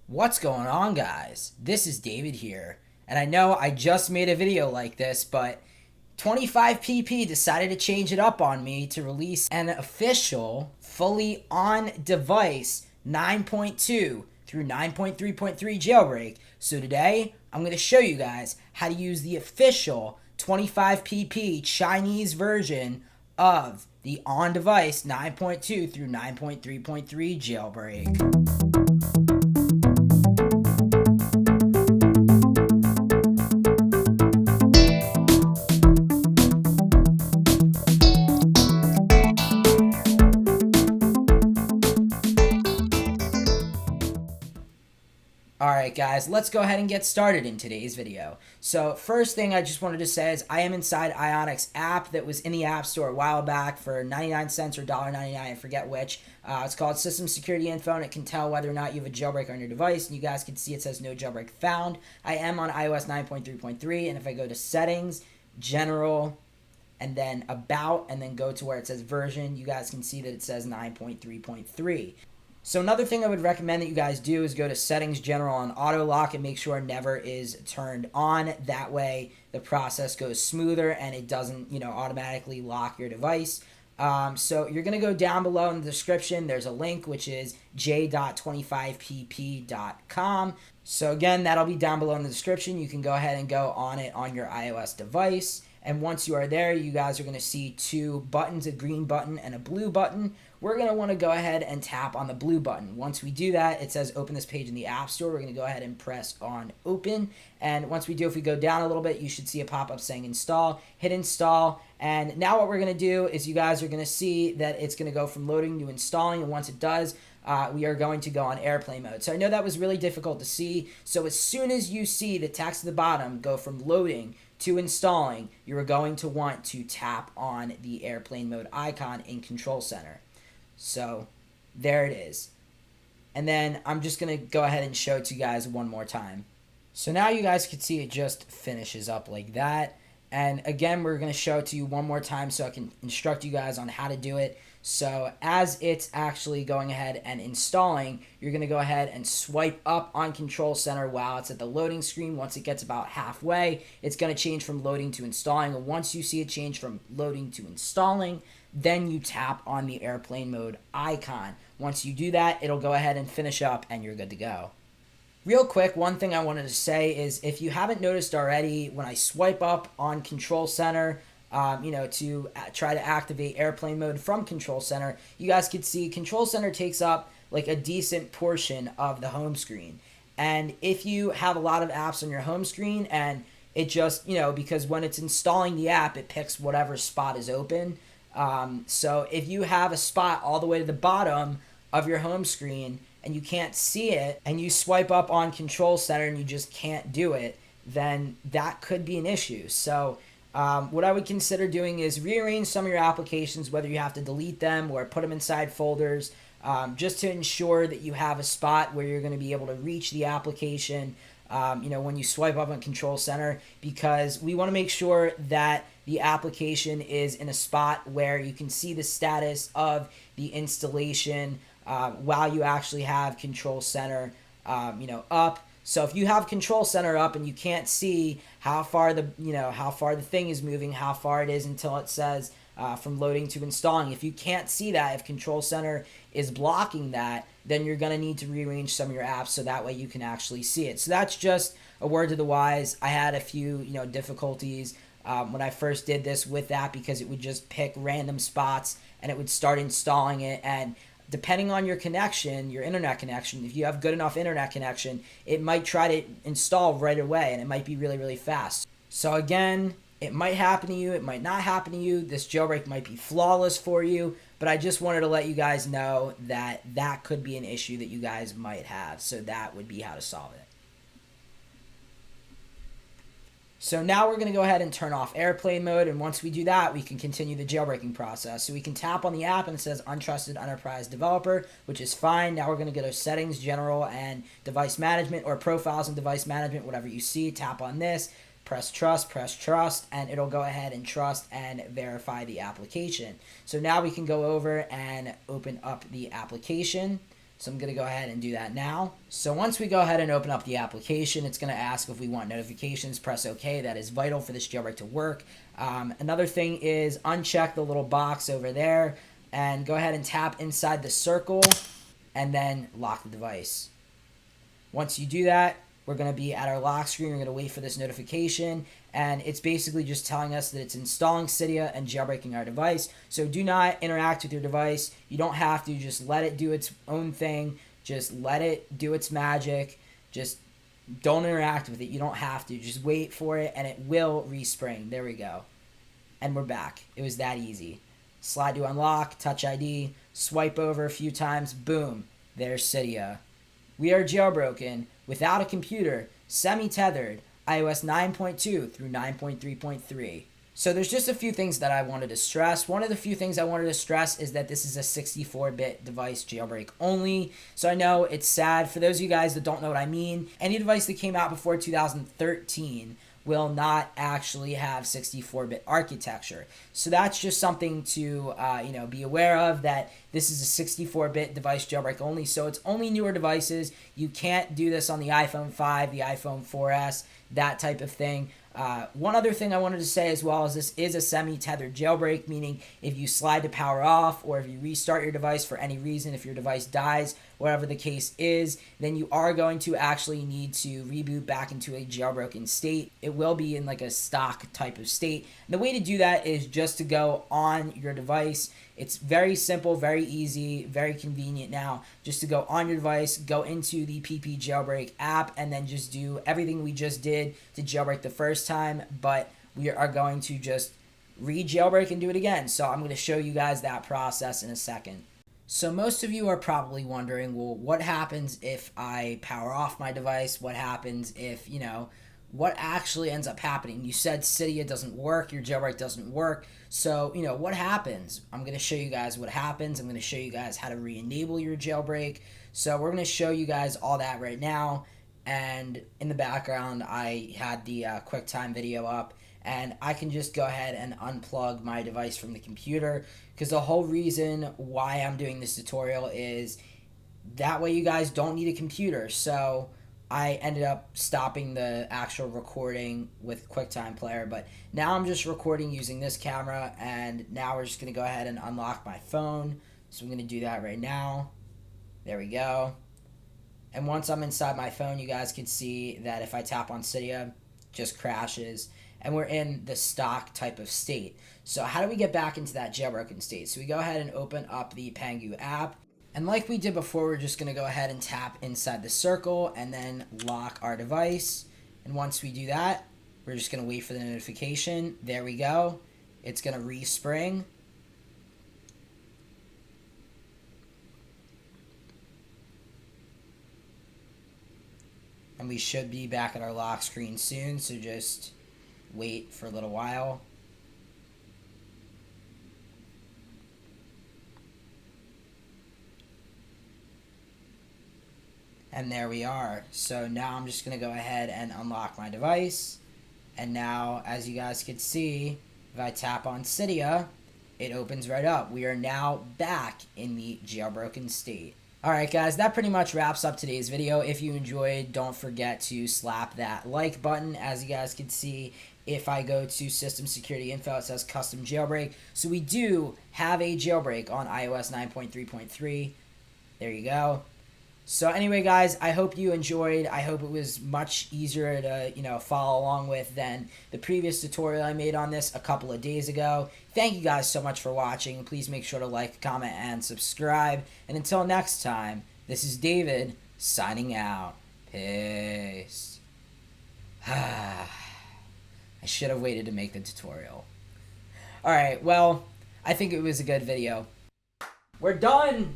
What's going on, guys? This is David here, and I know I just made a video like this, but 25pp decided to change it up on me to release an official, fully on-device 9.2 through 9.3.3 jailbreak. So today, I'm going to show you guys how to use the official 25pp Chinese version of the on-device 9.2 through 9.3.3 jailbreak. Alright guys, let's go ahead and get started in today's video. So first thing I just wanted to say is I am inside Ionic's app that was in the App Store a while back for 99 cents or $1.99, I forget which. It's called System Security Info, and it can tell whether or not you have a jailbreak on your device, and you guys can see it says no jailbreak found. I am on iOS 9.3.3, and if I go to Settings, General, and then About, and then go to where it says Version, you guys can see that it says 9.3.3. So another thing I would recommend that you guys do is go to Settings, General, on Auto Lock and make sure Never is turned on. That way the process goes smoother and it doesn't, automatically lock your device. So you're going to go down below in the description. There's a link, which is j.25pp.com. So again, that'll be down below in the description. You can go ahead and go on it on your iOS device. And once you are there, you guys are going to see two buttons, a green button and a blue button. We're going to want to go ahead and tap on the blue button. Once we do that, it says open this page in the App Store. We're going to go ahead and press on open. And once we do, if we go down a little bit, you should see a pop-up saying install. Hit install. And now what we're going to do is you guys are going to see that it's going to go from loading to installing. And once it does, we are going to go on airplane mode. So I know that was really difficult to see. So as soon as you see the text at the bottom go from loading to installing, you're going to want to tap on the airplane mode icon in Control Center. So there it is. And then I'm just going to go ahead and show it to you guys one more time. So now you guys can see it just finishes up like that. And again, we're going to show it to you one more time so I can instruct you guys on how to do it. So as it's actually going ahead and installing, you're going to go ahead and swipe up on Control Center while it's at the loading screen. Once it gets about halfway, it's going to change from loading to installing. And once you see it change from loading to installing, then you tap on the airplane mode icon. Once you do that, it'll go ahead and finish up and you're good to go. Real quick, one thing I wanted to say is if you haven't noticed already, when I swipe up on Control Center, to try to activate airplane mode from Control Center, you guys can see Control Center takes up like a decent portion of the home screen. And if you have a lot of apps on your home screen and it just, because when it's installing the app, it picks whatever spot is open. So if you have a spot all the way to the bottom of your home screen and you can't see it and you swipe up on Control Center and you just can't do it, then that could be an issue. So what I would consider doing is rearrange some of your applications, whether you have to delete them or put them inside folders, just to ensure that you have a spot where you're going to be able to reach the application, when you swipe up on Control Center, because we want to make sure that the application is in a spot where you can see the status of the installation while you actually have Control Center, up. So if you have Control Center up and you can't see how far the thing is moving, how far it is until it says from loading to installing, if you can't see that, if Control Center is blocking that, then you're going to need to rearrange some of your apps so that way you can actually see it. So that's just a word to the wise. I had a few difficulties when I first did this with that because it would just pick random spots and it would start installing it, and depending on your connection, your internet connection, if you have good enough internet connection, it might try to install right away and it might be really, really fast. So again, it might happen to you, it might not happen to you. This jailbreak might be flawless for you, but I just wanted to let you guys know that that could be an issue that you guys might have. So that would be how to solve it. So now we're going to go ahead and turn off airplane mode, and once we do that, we can continue the jailbreaking process. So we can tap on the app and it says Untrusted Enterprise Developer, which is fine. Now we're going to go to Settings, General, and Device Management, or Profiles and Device Management, whatever you see. Tap on this, press trust, and it'll go ahead and trust and verify the application. So now we can go over and open up the application. So I'm going to go ahead and do that now. So once we go ahead and open up the application, it's going to ask if we want notifications. Press OK. That is vital for this jailbreak to work. Another thing is uncheck the little box over there and go ahead and tap inside the circle and then lock the device. Once you do that, we're going to be at our lock screen. We're going to wait for this notification, and it's basically just telling us that it's installing Cydia and jailbreaking our device. So do not interact with your device. You don't have to. Just let it do its own thing. Just let it do its magic. Just don't interact with it. You don't have to. Just wait for it, and it will respring. There we go. And we're back. It was that easy. Slide to unlock, Touch ID, swipe over a few times, boom, there's Cydia. We are jailbroken, without a computer, semi-tethered, iOS 9.2 through 9.3.3. So there's just a few things that I wanted to stress. One of the few things I wanted to stress is that this is a 64-bit device jailbreak only. So I know it's sad. For those of you guys that don't know what I mean, any device that came out before 2013 will not actually have 64-bit architecture. So that's just something to be aware of, that this is a 64-bit device jailbreak only. So it's only newer devices. You can't do this on the iPhone 5, the iPhone 4S, that type of thing. One other thing I wanted to say as well is this is a semi-tethered jailbreak, meaning if you slide to power off or if you restart your device for any reason, if your device dies, whatever the case is, then you are going to actually need to reboot back into a jailbroken state. It will be in like a stock type of state. And the way to do that is just to go on your device. It's very simple, very easy, very convenient now. Just to go on your device, go into the PP Jailbreak app, and then just do everything we just did to jailbreak the first time, but we are going to just re-jailbreak and do it again. So I'm going to show you guys that process in a second. So most of you are probably wondering, well, what happens if I power off my device? What happens if, what actually ends up happening? You said Cydia doesn't work, your jailbreak doesn't work. So, what happens? I'm going to show you guys what happens. I'm going to show you guys how to re-enable your jailbreak. So we're going to show you guys all that right now. And in the background, I had the QuickTime video up. And I can just go ahead and unplug my device from the computer, because the whole reason why I'm doing this tutorial is that way you guys don't need a computer. So I ended up stopping the actual recording with QuickTime Player, but now I'm just recording using this camera, and now we're just going to go ahead and unlock my phone. So I'm going to do that right now. There we go. And once I'm inside my phone, you guys can see that if I tap on Cydia, it just crashes, and we're in the stock type of state. So how do we get back into that jailbroken state? So we go ahead and open up the Pangu app. And like we did before, we're just going to go ahead and tap inside the circle and then lock our device. And once we do that, we're just going to wait for the notification. There we go. It's going to respring. And we should be back at our lock screen soon, so just wait for a little while. And there we are. So now I'm just going to go ahead and unlock my device. And now, as you guys can see, if I tap on Cydia, it opens right up. We are now back in the jailbroken state. Alright guys, that pretty much wraps up today's video. If you enjoyed, don't forget to slap that like button. As you guys can see, if I go to System Security Info, it says Custom Jailbreak. So we do have a jailbreak on iOS 9.3.3. There you go. So anyway, guys, I hope you enjoyed. I hope it was much easier to, follow along with than the previous tutorial I made on this a couple of days ago. Thank you guys so much for watching. Please make sure to like, comment, and subscribe. And until next time, this is David signing out. Peace. I should have waited to make the tutorial. Alright, well, I think it was a good video. We're done!